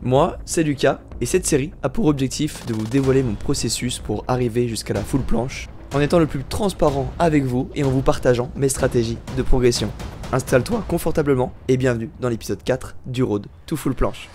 Moi, c'est Lucas, et cette série a pour objectif de vous dévoiler mon processus pour arriver jusqu'à la full planche, en étant le plus transparent avec vous et en vous partageant mes stratégies de progression. Installe-toi confortablement et bienvenue dans l'épisode 4 du Road to Full Planche.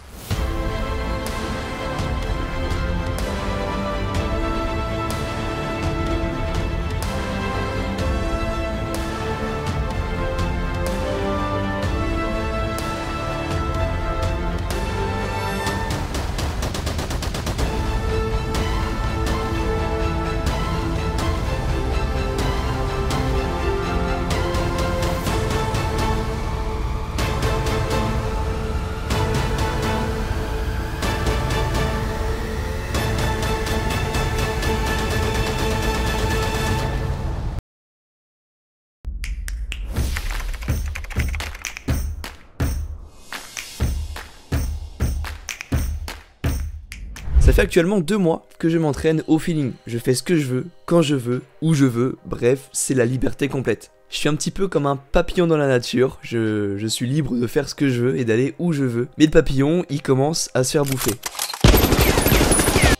Ça fait actuellement 2 mois que je m'entraîne au feeling. Je fais ce que je veux, quand je veux, où je veux, bref, c'est la liberté complète. Je suis un petit peu comme un papillon dans la nature, je suis libre de faire ce que je veux et d'aller où je veux. Mais le papillon, il commence à se faire bouffer.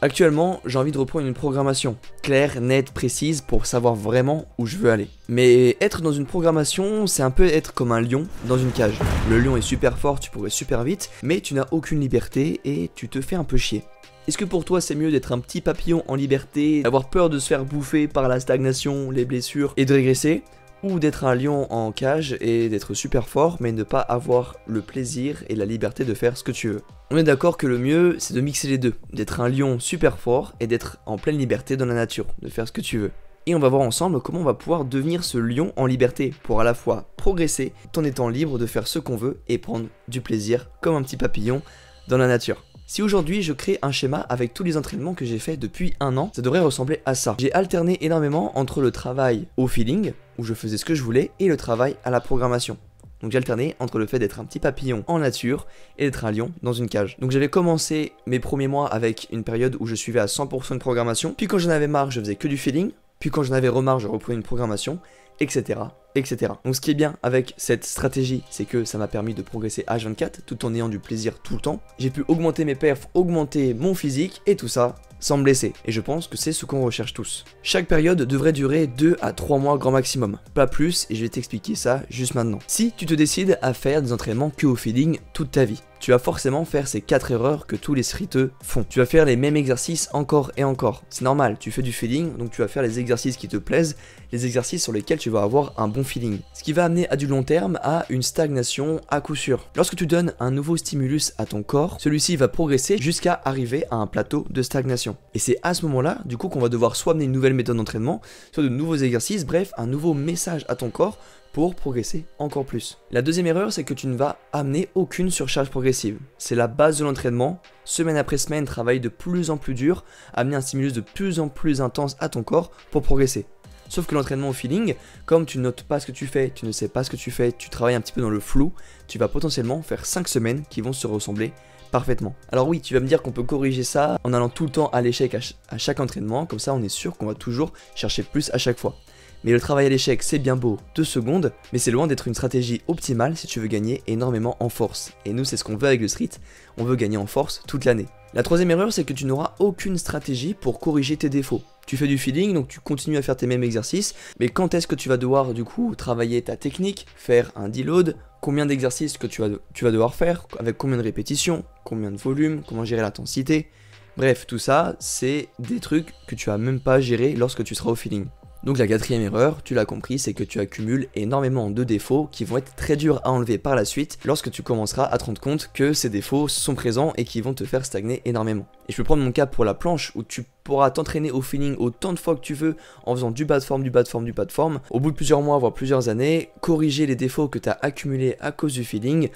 Actuellement, j'ai envie de reprendre une programmation claire, nette, précise pour savoir vraiment où je veux aller. Mais être dans une programmation, c'est un peu être comme un lion dans une cage. Le lion est super fort, tu pourrais super vite, mais tu n'as aucune liberté et tu te fais un peu chier. Est-ce que pour toi c'est mieux d'être un petit papillon en liberté, d'avoir peur de se faire bouffer par la stagnation, les blessures et de régresser, ou d'être un lion en cage et d'être super fort mais ne pas avoir le plaisir et la liberté de faire ce que tu veux? On est d'accord que le mieux c'est de mixer les deux, d'être un lion super fort et d'être en pleine liberté dans la nature, de faire ce que tu veux. Et on va voir ensemble comment on va pouvoir devenir ce lion en liberté pour à la fois progresser tout en étant libre de faire ce qu'on veut et prendre du plaisir comme un petit papillon dans la nature. Si aujourd'hui je crée un schéma avec tous les entraînements que j'ai fait depuis 1 an, ça devrait ressembler à ça. J'ai alterné énormément entre le travail au feeling, où je faisais ce que je voulais, et le travail à la programmation. Donc j'ai alterné entre le fait d'être un petit papillon en nature et d'être un lion dans une cage. Donc j'avais commencé mes premiers mois avec une période où je suivais à 100% de programmation, puis quand j'en avais marre je faisais que du feeling, puis quand j'en avais remarre je reprenais une programmation, etc. etc. Donc ce qui est bien avec cette stratégie, c'est que ça m'a permis de progresser H24 tout en ayant du plaisir tout le temps. J'ai pu augmenter mes perfs, augmenter mon physique et tout ça sans me blesser. Et je pense que c'est ce qu'on recherche tous. Chaque période devrait durer 2 à 3 mois grand maximum, pas plus, et je vais t'expliquer ça juste maintenant. Si tu te décides à faire des entraînements que au feeling toute ta vie, tu vas forcément faire ces 4 erreurs que tous les streeteux font. Tu vas faire les mêmes exercices encore et encore. C'est normal, tu fais du feeling, donc tu vas faire les exercices qui te plaisent, les exercices sur lesquels tu vas avoir un bon feeling. Ce qui va amener à du long terme à une stagnation à coup sûr. Lorsque tu donnes un nouveau stimulus à ton corps, celui-ci va progresser jusqu'à arriver à un plateau de stagnation. Et c'est à ce moment-là, du coup, qu'on va devoir soit amener une nouvelle méthode d'entraînement, soit de nouveaux exercices, bref, un nouveau message à ton corps pour progresser encore plus. La deuxième erreur, c'est que tu ne vas amener aucune surcharge progressive. C'est la base de l'entraînement. Semaine après semaine, travaille de plus en plus dur, amener un stimulus de plus en plus intense à ton corps pour progresser. Sauf que l'entraînement au feeling, comme tu notes pas ce que tu fais, tu ne sais pas ce que tu fais, tu travailles un petit peu dans le flou, tu vas potentiellement faire 5 semaines qui vont se ressembler parfaitement. Alors oui, tu vas me dire qu'on peut corriger ça en allant tout le temps à l'échec à chaque entraînement, comme ça on est sûr qu'on va toujours chercher plus à chaque fois. Mais le travail à l'échec, c'est bien beau 2 secondes, mais c'est loin d'être une stratégie optimale si tu veux gagner énormément en force. Et nous, c'est ce qu'on veut avec le street, on veut gagner en force toute l'année. La troisième erreur, c'est que tu n'auras aucune stratégie pour corriger tes défauts. Tu fais du feeling, donc tu continues à faire tes mêmes exercices, mais quand est-ce que tu vas devoir du coup travailler ta technique, faire un deload, combien d'exercices que tu vas devoir faire, avec combien de répétitions, combien de volume, comment gérer l'intensité. Bref, tout ça, c'est des trucs que tu vas même pas gérer lorsque tu seras au feeling. Donc la quatrième erreur, tu l'as compris, c'est que tu accumules énormément de défauts qui vont être très durs à enlever par la suite lorsque tu commenceras à te rendre compte que ces défauts sont présents et qui vont te faire stagner énormément. Et je peux prendre mon cas pour la planche où tu pourras t'entraîner au feeling autant de fois que tu veux en faisant du bas de forme, du bas de forme, du bas de forme. Au bout de plusieurs mois, voire plusieurs années, corriger les défauts que tu as accumulés à cause du feeling,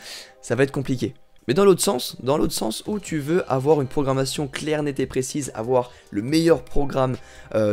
ça va être compliqué. Mais dans l'autre sens où tu veux avoir une programmation claire, nette et précise, avoir le meilleur programme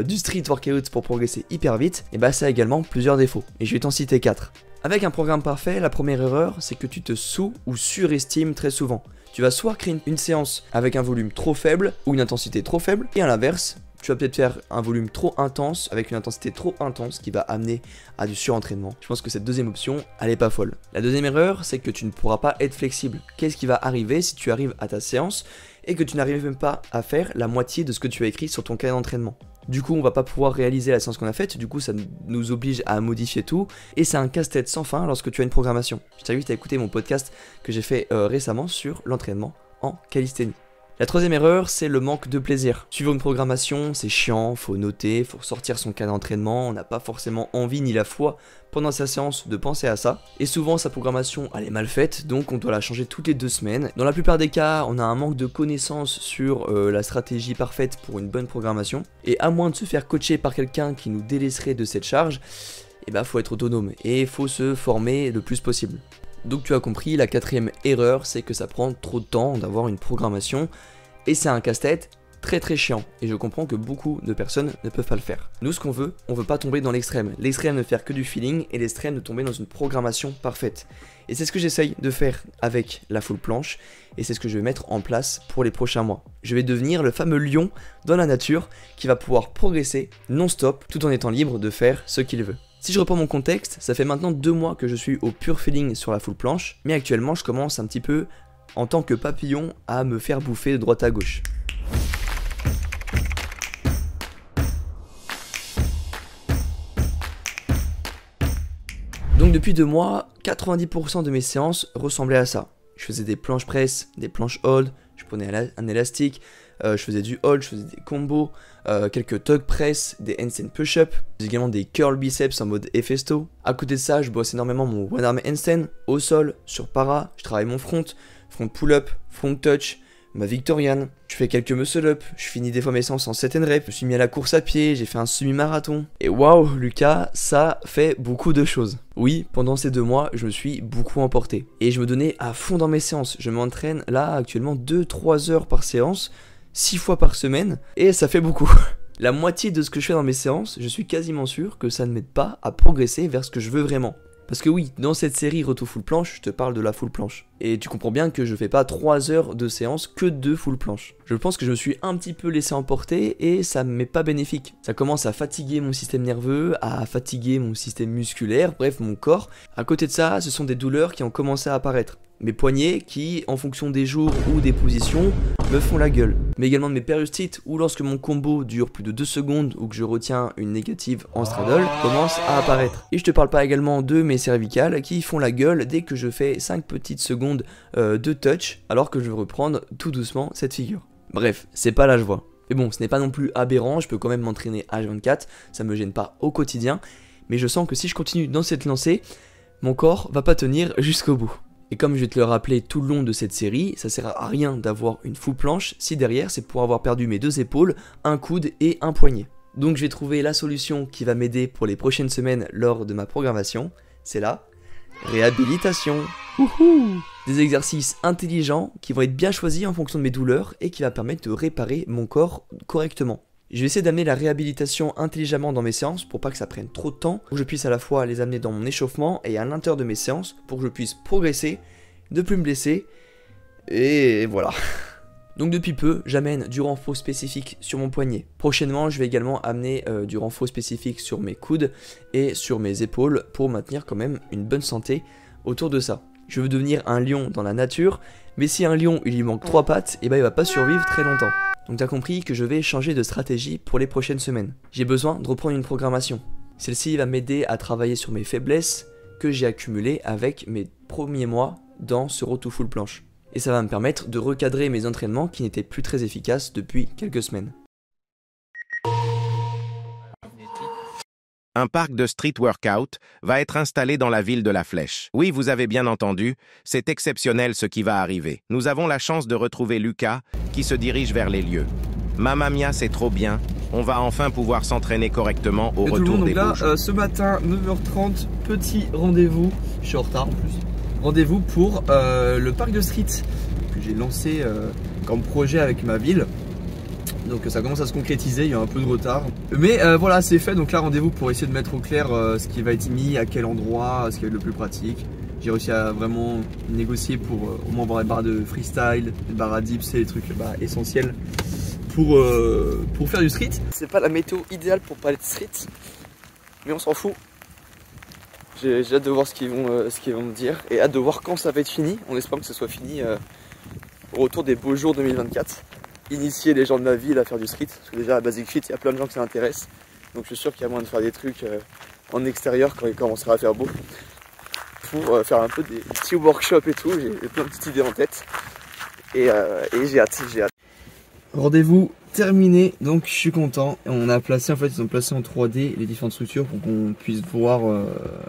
du street workout pour progresser hyper vite, et bah ça a également plusieurs défauts. Et je vais t'en citer 4. Avec un programme parfait, la première erreur, c'est que tu te sous- ou surestimes très souvent. Tu vas soit créer une séance avec un volume trop faible ou une intensité trop faible, et à l'inverse, tu vas peut-être faire un volume trop intense, avec une intensité trop intense qui va amener à du surentraînement. Je pense que cette deuxième option, elle est pas folle. La deuxième erreur, c'est que tu ne pourras pas être flexible. Qu'est-ce qui va arriver si tu arrives à ta séance et que tu n'arrives même pas à faire la moitié de ce que tu as écrit sur ton cahier d'entraînement? Du coup, on va pas pouvoir réaliser la séance qu'on a faite, du coup ça nous oblige à modifier tout, et c'est un casse-tête sans fin lorsque tu as une programmation. Je t'invite à écouter mon podcast que j'ai fait récemment sur l'entraînement en calisthénie. La troisième erreur, c'est le manque de plaisir. Suivre une programmation, c'est chiant, faut noter, faut sortir son cas d'entraînement, on n'a pas forcément envie ni la foi pendant sa séance de penser à ça. Et souvent, sa programmation, elle est mal faite, donc on doit la changer toutes les 2 semaines. Dans la plupart des cas, on a un manque de connaissances sur la stratégie parfaite pour une bonne programmation. Et à moins de se faire coacher par quelqu'un qui nous délaisserait de cette charge, faut être autonome et il faut se former le plus possible. Donc tu as compris, la quatrième erreur, c'est que ça prend trop de temps d'avoir une programmation et c'est un casse-tête très chiant et je comprends que beaucoup de personnes ne peuvent pas le faire. Nous ce qu'on veut, on veut pas tomber dans l'extrême. L'extrême ne faire que du feeling et l'extrême de tomber dans une programmation parfaite. Et c'est ce que j'essaye de faire avec la full planche et c'est ce que je vais mettre en place pour les prochains mois. Je vais devenir le fameux lion dans la nature qui va pouvoir progresser non-stop tout en étant libre de faire ce qu'il veut. Si je reprends mon contexte, ça fait maintenant 2 mois que je suis au pur feeling sur la full planche, mais actuellement je commence un petit peu, en tant que papillon, à me faire bouffer de droite à gauche. Donc depuis 2 mois, 90% de mes séances ressemblaient à ça. Je faisais des planches press, des planches hold, je prenais un élastique, je faisais du hold, je faisais des combos, quelques tug press, des handstand push-up, également des curl biceps en mode Hefesto. À côté de ça, je bosse énormément mon one arm handstand, au sol, sur para, je travaille mon front pull-up, front touch, ma Victorian, je fais quelques muscle-up, je finis des fois mes séances en 7 and rep, je me suis mis à la course à pied, j'ai fait un semi-marathon. Et waouh Lucas, ça fait beaucoup de choses. Oui, pendant ces 2 mois, je me suis beaucoup emporté. Et je me donnais à fond dans mes séances. Je m'entraîne là actuellement 2-3 heures par séance, 6 fois par semaine, et ça fait beaucoup. La moitié de ce que je fais dans mes séances, je suis quasiment sûr que ça ne m'aide pas à progresser vers ce que je veux vraiment. Parce que oui, dans cette série Retour Full Planche, je te parle de la full planche. Et tu comprends bien que je fais pas 3 heures de séance que de full planche. Je pense que je me suis un petit peu laissé emporter et ça m'est pas bénéfique. Ça commence à fatiguer mon système nerveux, à fatiguer mon système musculaire, bref mon corps. À côté de ça, ce sont des douleurs qui ont commencé à apparaître. Mes poignets qui, en fonction des jours ou des positions, me font la gueule. Mais également de mes périostites où lorsque mon combo dure plus de 2 secondes ou que je retiens une négative en straddle, commence à apparaître. Et je te parle pas également de mes cervicales qui font la gueule dès que je fais 5 petites secondes de touch alors que je veux reprendre tout doucement cette figure. Bref, c'est pas la joie. Mais bon, ce n'est pas non plus aberrant, je peux quand même m'entraîner H24, ça me gêne pas au quotidien. Mais je sens que si je continue dans cette lancée, mon corps va pas tenir jusqu'au bout. Et comme je vais te le rappeler tout le long de cette série, ça sert à rien d'avoir une full planche si derrière c'est pour avoir perdu mes 2 épaules, un coude et un poignet. Donc je vais trouver la solution qui va m'aider pour les prochaines semaines lors de ma programmation, c'est la réhabilitation. Wouhou! Des exercices intelligents qui vont être bien choisis en fonction de mes douleurs et qui va permettre de réparer mon corps correctement. Je vais essayer d'amener la réhabilitation intelligemment dans mes séances pour pas que ça prenne trop de temps, pour que je puisse à la fois les amener dans mon échauffement et à l'intérieur de mes séances pour que je puisse progresser, ne plus me blesser, et voilà. Donc depuis peu, j'amène du renfort spécifique sur mon poignet. Prochainement, je vais également amener du renfort spécifique sur mes coudes et sur mes épaules pour maintenir quand même une bonne santé autour de ça. Je veux devenir un lion dans la nature, mais si un lion il lui manque 3 pattes, et il va pas survivre très longtemps. Donc t'as compris que je vais changer de stratégie pour les prochaines semaines. J'ai besoin de reprendre une programmation. Celle-ci va m'aider à travailler sur mes faiblesses que j'ai accumulées avec mes premiers mois dans ce Retour Full Planche. Et ça va me permettre de recadrer mes entraînements qui n'étaient plus très efficaces depuis quelques semaines. Un parc de street workout va être installé dans la ville de La Flèche. Oui, vous avez bien entendu, c'est exceptionnel ce qui va arriver. Nous avons la chance de retrouver Lucas, qui se dirige vers les lieux. Mamma mia, c'est trop bien. On va enfin pouvoir s'entraîner correctement au retour des bouges. Ce matin, 9h30, petit rendez-vous. Je suis en retard en plus. Rendez-vous pour le parc de street que j'ai lancé comme projet avec ma ville. Donc ça commence à se concrétiser, il y a un peu de retard. Mais voilà, c'est fait, donc là rendez-vous pour essayer de mettre au clair ce qui va être mis, à quel endroit, ce qui va être le plus pratique. J'ai réussi à vraiment négocier pour au moins avoir des barres de freestyle, des barres à dips, c'est les trucs essentiels pour faire du street. C'est pas la météo idéale pour parler de street, mais on s'en fout. J'ai hâte de voir ce qu'ils vont me dire et hâte de voir quand ça va être fini. On espère que ce soit fini au retour des beaux jours 2024. Initier les gens de ma ville à faire du street, parce que déjà à Basic Fit il y a plein de gens que ça intéresse. Donc je suis sûr qu'il y a moyen de faire des trucs en extérieur quand il commencera à faire beau. Pour faire un peu des petits workshops et tout, j'ai plein de petites idées en tête. Et j'ai hâte. Rendez-vous terminé, donc je suis content. On a placé, en fait ils ont placé en 3D les différentes structures pour qu'on puisse voir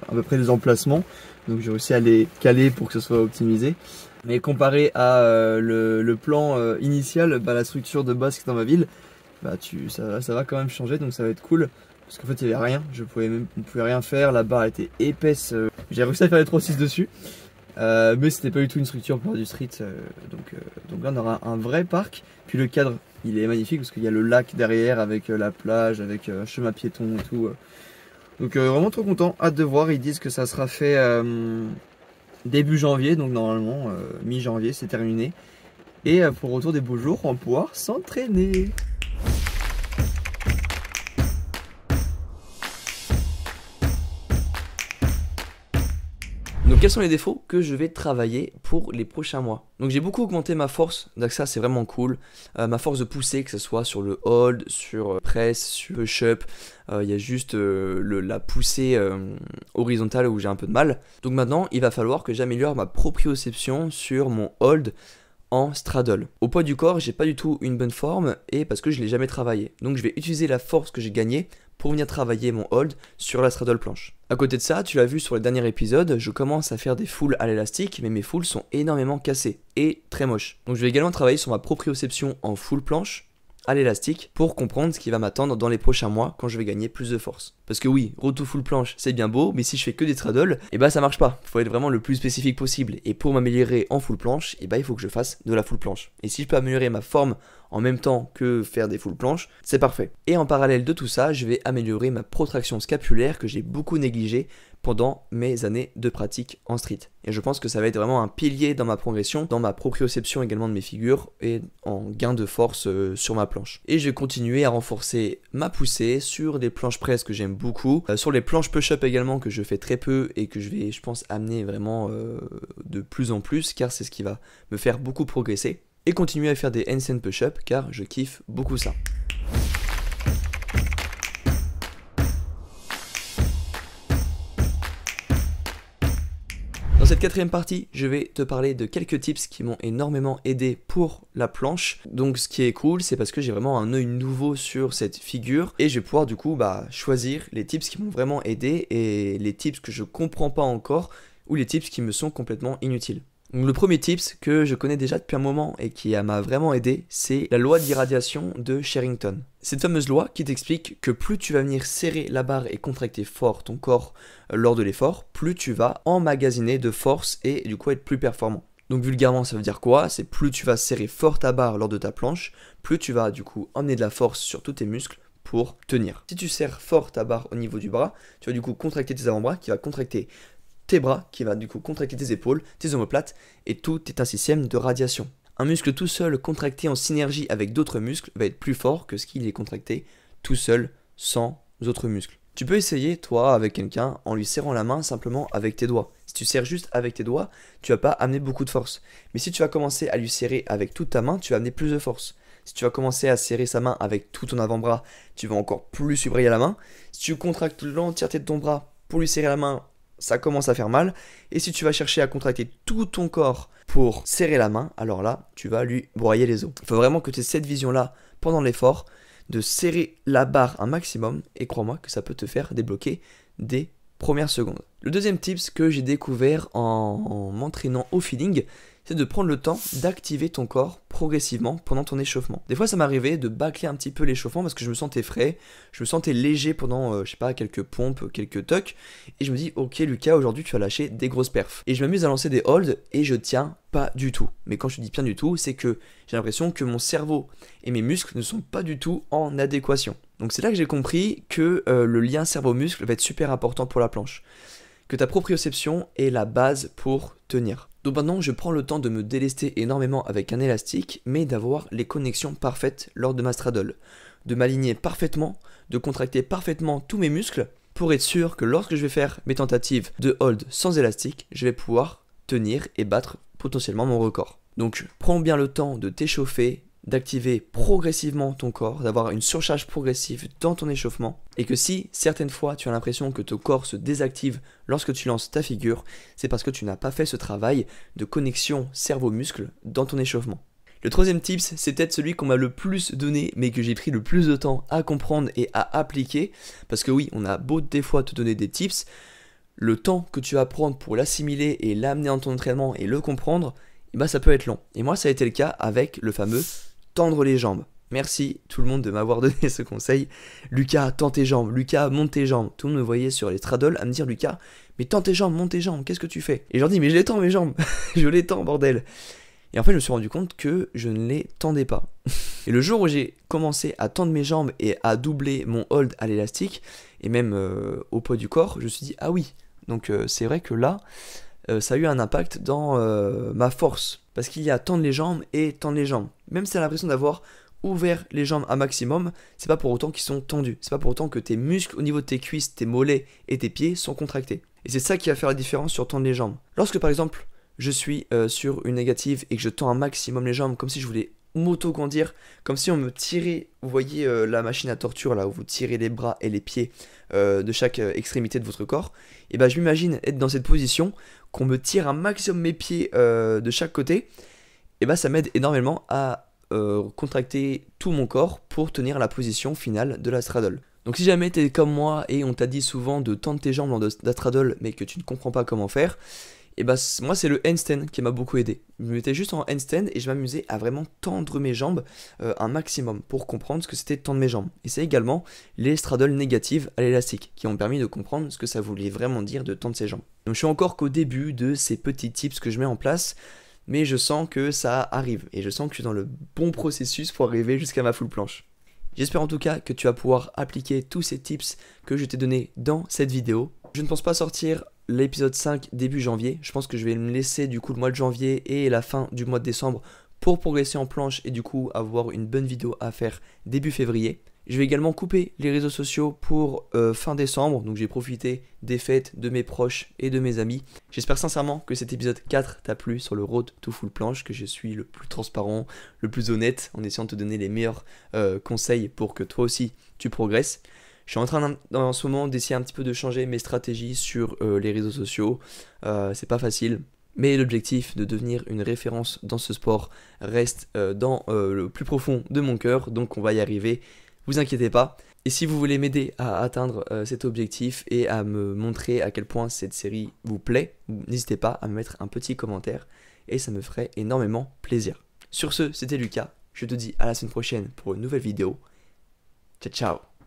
à peu près les emplacements. Donc j'ai réussi à les caler pour que ce soit optimisé. Mais comparé à le plan initial, la structure de base qui est dans ma ville, ça va quand même changer, donc ça va être cool. Parce qu'en fait il n'y avait rien, on ne pouvait rien faire, la barre était épaisse. J'ai réussi à faire les 3-6 dessus. Mais c'était pas du tout une structure pour du street, donc là on aura un vrai parc. Puis le cadre il est magnifique parce qu'il y a le lac derrière avec la plage, avec un chemin piéton et tout. Donc vraiment trop content, hâte de voir. Ils disent que ça sera fait début janvier, donc normalement mi-janvier c'est terminé. Et pour le retour des beaux jours on va pouvoir s'entraîner. Donc quels sont les défauts que je vais travailler pour les prochains mois? Donc j'ai beaucoup augmenté ma force, donc ça c'est vraiment cool. Ma force de pousser, que ce soit sur le hold, sur press, sur push-up, il y a juste la poussée horizontale où j'ai un peu de mal. Donc maintenant il va falloir que j'améliore ma proprioception sur mon hold en straddle. Au poids du corps, j'ai pas du tout une bonne forme et parce que je l'ai jamais travaillé. Donc je vais utiliser la force que j'ai gagnée pour venir travailler mon hold sur la straddle planche. À côté de ça, tu l'as vu sur les derniers épisodes, je commence à faire des foules à l'élastique, mais mes foules sont énormément cassées et très moches. Donc je vais également travailler sur ma proprioception en full planche à l'élastique pour comprendre ce qui va m'attendre dans les prochains mois quand je vais gagner plus de force. Parce que oui, road to full planche c'est bien beau, mais si je fais que des straddles, et bah ça marche pas. Il faut être vraiment le plus spécifique possible. Et pour m'améliorer en full planche, et bah il faut que je fasse de la full planche. Et si je peux améliorer ma forme en même temps que faire des full planches, c'est parfait. Et en parallèle de tout ça, je vais améliorer ma protraction scapulaire que j'ai beaucoup négligée pendant mes années de pratique en street. Et je pense que ça va être vraiment un pilier dans ma progression, dans ma proprioception également de mes figures et en gain de force sur ma planche. Et je vais continuer à renforcer ma poussée sur des planches press que j'aime beaucoup, sur les planches push-up également que je fais très peu et que je vais, je pense, amener vraiment de plus en plus car c'est ce qui va me faire beaucoup progresser. Et continuer à faire des handstand push-up car je kiffe beaucoup ça. Dans cette quatrième partie, je vais te parler de quelques tips qui m'ont énormément aidé pour la planche. Donc ce qui est cool, c'est parce que j'ai vraiment un œil nouveau sur cette figure et je vais pouvoir du coup choisir les tips qui m'ont vraiment aidé et les tips que je comprends pas encore ou les tips qui me sont complètement inutiles. Donc le premier tips que je connais déjà depuis un moment et qui m'a vraiment aidé, c'est la loi d'irradiation de Sherrington. Cette fameuse loi qui t'explique que plus tu vas venir serrer la barre et contracter fort ton corps lors de l'effort, plus tu vas emmagasiner de force et du coup être plus performant. Donc vulgairement ça veut dire quoi? C'est plus tu vas serrer fort ta barre lors de ta planche, plus tu vas du coup emmener de la force sur tous tes muscles pour tenir. Si tu serres fort ta barre au niveau du bras, tu vas du coup contracter tes avant-bras qui va contracter tes bras, qui va du coup contracter tes épaules, tes omoplates, et tout est un système de radiation. Un muscle tout seul contracté en synergie avec d'autres muscles va être plus fort que ce qu'il est contracté tout seul sans autres muscles. Tu peux essayer, toi, avec quelqu'un, en lui serrant la main simplement avec tes doigts. Si tu serres juste avec tes doigts, tu vas pas amener beaucoup de force. Mais si tu vas commencer à lui serrer avec toute ta main, tu vas amener plus de force. Si tu vas commencer à serrer sa main avec tout ton avant-bras, tu vas encore plus lui brailler la main. Si tu contractes l'entièreté de ton bras pour lui serrer la main, ça commence à faire mal. Et si tu vas chercher à contracter tout ton corps pour serrer la main, alors là, tu vas lui broyer les os. Il faut vraiment que tu aies cette vision-là pendant l'effort, de serrer la barre un maximum, et crois-moi que ça peut te faire débloquer des premières secondes. Le deuxième tips que j'ai découvert en m'entraînant au feeling, c'est de prendre le temps d'activer ton corps progressivement pendant ton échauffement. Des fois ça m'arrivait de bâcler un petit peu l'échauffement parce que je me sentais frais, je me sentais léger pendant, je sais pas, quelques pompes, quelques tucks, et je me dis, ok Lucas, aujourd'hui tu vas lâcher des grosses perfs. Et je m'amuse à lancer des holds et je tiens pas du tout. Mais quand je dis bien du tout, c'est que j'ai l'impression que mon cerveau et mes muscles ne sont pas du tout en adéquation. Donc c'est là que j'ai compris que le lien cerveau-muscle va être super important pour la planche. Que ta proprioception est la base pour tenir. Donc maintenant, je prends le temps de me délester énormément avec un élastique, mais d'avoir les connexions parfaites lors de ma straddle. De m'aligner parfaitement, de contracter parfaitement tous mes muscles, pour être sûr que lorsque je vais faire mes tentatives de hold sans élastique, je vais pouvoir tenir et battre potentiellement mon record. Donc prends bien le temps de t'échauffer, d'activer progressivement ton corps, d'avoir une surcharge progressive dans ton échauffement, et que si certaines fois tu as l'impression que ton corps se désactive lorsque tu lances ta figure, c'est parce que tu n'as pas fait ce travail de connexion cerveau-muscle dans ton échauffement. Le troisième tips, c'est peut-être celui qu'on m'a le plus donné, mais que j'ai pris le plus de temps à comprendre et à appliquer, parce que oui, on a beau des fois te donner des tips, le temps que tu vas prendre pour l'assimiler et l'amener dans ton entraînement et le comprendre, et ça peut être long. Et moi, ça a été le cas avec le fameux tendre les jambes. Merci tout le monde de m'avoir donné ce conseil. Lucas, tends tes jambes. Lucas, monte tes jambes. Tout le monde me voyait sur les straddles à me dire, Lucas, mais tends tes jambes, monte tes jambes, qu'est-ce que tu fais? Et je leur dis, mais je les tends mes jambes. Je les tends, bordel. Et en fait, je me suis rendu compte que je ne les tendais pas. Et le jour où j'ai commencé à tendre mes jambes et à doubler mon hold à l'élastique, et même au poids du corps, je me suis dit, ah oui. Donc c'est vrai que là, ça a eu un impact dans ma force. Parce qu'il y a tendre les jambes et tendre les jambes. Même si tu as l'impression d'avoir ouvert les jambes à maximum, c'est pas pour autant qu'ils sont tendus. C'est pas pour autant que tes muscles au niveau de tes cuisses, tes mollets et tes pieds sont contractés. Et c'est ça qui va faire la différence sur tendre les jambes. Lorsque par exemple, je suis sur une négative et que je tends un maximum les jambes comme si je voulais m'auto-grandir, comme si on me tirait, vous voyez la machine à torture là où vous tirez les bras et les pieds de chaque extrémité de votre corps, et je m'imagine être dans cette position, qu'on me tire un maximum mes pieds de chaque côté, et ça m'aide énormément à contracter tout mon corps pour tenir la position finale de la straddle. Donc si jamais tu es comme moi et on t'a dit souvent de tendre tes jambes lors de la straddle mais que tu ne comprends pas comment faire, et moi c'est le handstand qui m'a beaucoup aidé. Je me mettais juste en handstand et je m'amusais à vraiment tendre mes jambes un maximum pour comprendre ce que c'était de tendre mes jambes. Et c'est également les straddles négatives à l'élastique qui ont permis de comprendre ce que ça voulait vraiment dire de tendre ses jambes. Donc je suis encore qu'au début de ces petits tips que je mets en place, mais je sens que ça arrive et je sens que je suis dans le bon processus pour arriver jusqu'à ma full planche. J'espère en tout cas que tu vas pouvoir appliquer tous ces tips que je t'ai donnés dans cette vidéo. Je ne pense pas sortir l'épisode 5 début janvier. Je pense que je vais me laisser du coup le mois de janvier et la fin du mois de décembre pour progresser en planche et du coup avoir une bonne vidéo à faire début février. Je vais également couper les réseaux sociaux pour fin décembre, donc j'ai profité des fêtes de mes proches et de mes amis. J'espère sincèrement que cet épisode 4 t'a plu sur le road to full planche, que je suis le plus transparent, le plus honnête, en essayant de te donner les meilleurs conseils pour que toi aussi tu progresses. Je suis en train en ce moment d'essayer un petit peu de changer mes stratégies sur les réseaux sociaux, c'est pas facile. Mais l'objectif de devenir une référence dans ce sport reste dans le plus profond de mon cœur, donc on va y arriver. Vous inquiétez pas. Et si vous voulez m'aider à atteindre cet objectif et à me montrer à quel point cette série vous plaît, n'hésitez pas à me mettre un petit commentaire et ça me ferait énormément plaisir. Sur ce, c'était Lucas. Je te dis à la semaine prochaine pour une nouvelle vidéo. Ciao, ciao.